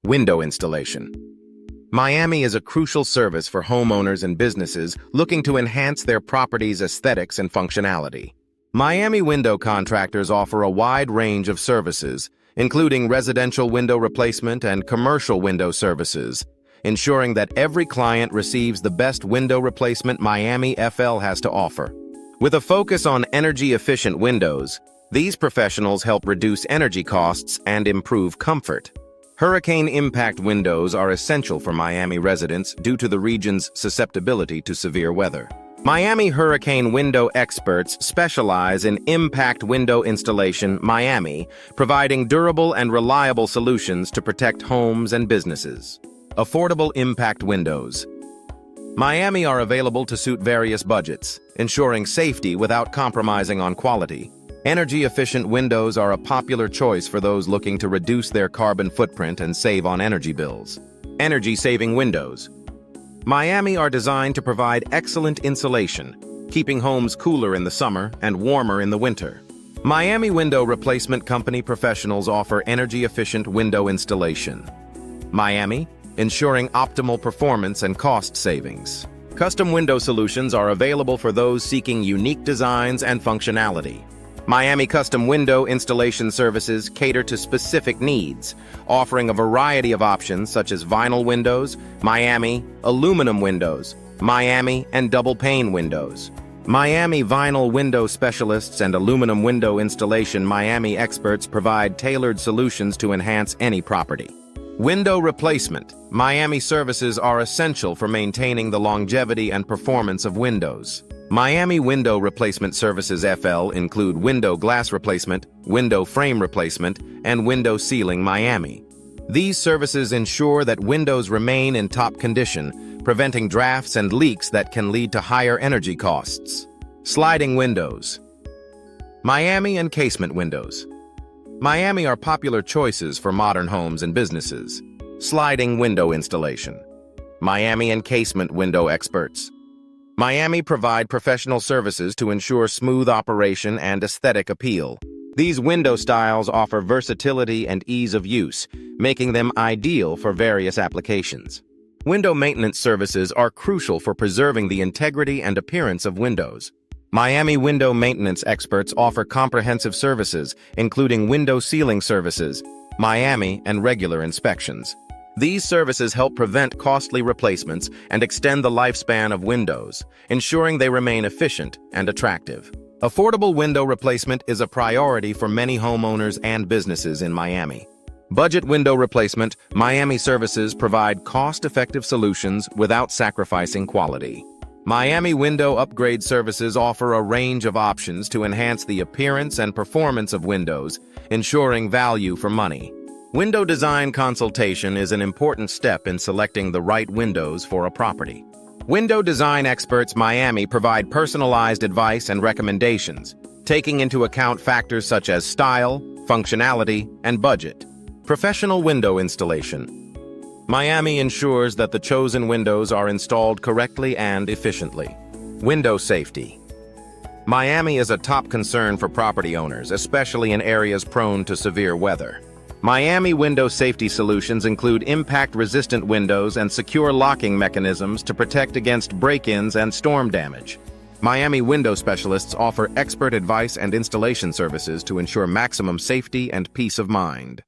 Window installation. Miami is a crucial service for homeowners and businesses looking to enhance their property's aesthetics and functionality. Miami window contractors offer a wide range of services, including residential window replacement and commercial window services, ensuring that every client receives the best window replacement Miami FL has to offer. With a focus on energy-efficient windows, these professionals help reduce energy costs and improve comfort. Hurricane impact windows are essential for Miami residents due to the region's susceptibility to severe weather. Miami Hurricane Window experts specialize in impact window installation Miami, providing durable and reliable solutions to protect homes and businesses. Affordable impact windows. Miami are available to suit various budgets, ensuring safety without compromising on quality. Energy-efficient windows are a popular choice for those looking to reduce their carbon footprint and save on energy bills. Energy-saving windows. Miami are designed to provide excellent insulation, keeping homes cooler in the summer and warmer in the winter. Miami Window Replacement Company professionals offer energy-efficient window installation. Miami, ensuring optimal performance and cost savings. Custom window solutions are available for those seeking unique designs and functionality. Miami Custom Window Installation Services cater to specific needs, offering a variety of options such as vinyl windows, Miami, aluminum windows, Miami, and double-pane windows. Miami Vinyl Window Specialists and Aluminum Window Installation Miami experts provide tailored solutions to enhance any property. Window replacement. Miami services are essential for maintaining the longevity and performance of windows. Miami Window Replacement Services FL include window glass replacement, window frame replacement, and window sealing Miami. These services ensure that windows remain in top condition, preventing drafts and leaks that can lead to higher energy costs. Sliding windows. Miami and casement windows. Miami are popular choices for modern homes and businesses. Sliding window installation. Miami and casement window experts. Miami provide professional services to ensure smooth operation and aesthetic appeal. These window styles offer versatility and ease of use, making them ideal for various applications. Window maintenance services are crucial for preserving the integrity and appearance of windows. Miami window maintenance experts offer comprehensive services, including window sealing services, Miami, and regular inspections. These services help prevent costly replacements and extend the lifespan of windows, ensuring they remain efficient and attractive. Affordable window replacement is a priority for many homeowners and businesses in Miami. Budget window replacement, Miami services provide cost-effective solutions without sacrificing quality. Miami Window Upgrade Services offer a range of options to enhance the appearance and performance of windows, ensuring value for money. Window design consultation is an important step in selecting the right windows for a property. Window design experts Miami provide personalized advice and recommendations, taking into account factors such as style, functionality, and budget. Professional window installation. Miami ensures that the chosen windows are installed correctly and efficiently. Window safety. Miami is a top concern for property owners, especially in areas prone to severe weather. Miami window safety solutions include impact-resistant windows and secure locking mechanisms to protect against break-ins and storm damage. Miami window specialists offer expert advice and installation services to ensure maximum safety and peace of mind.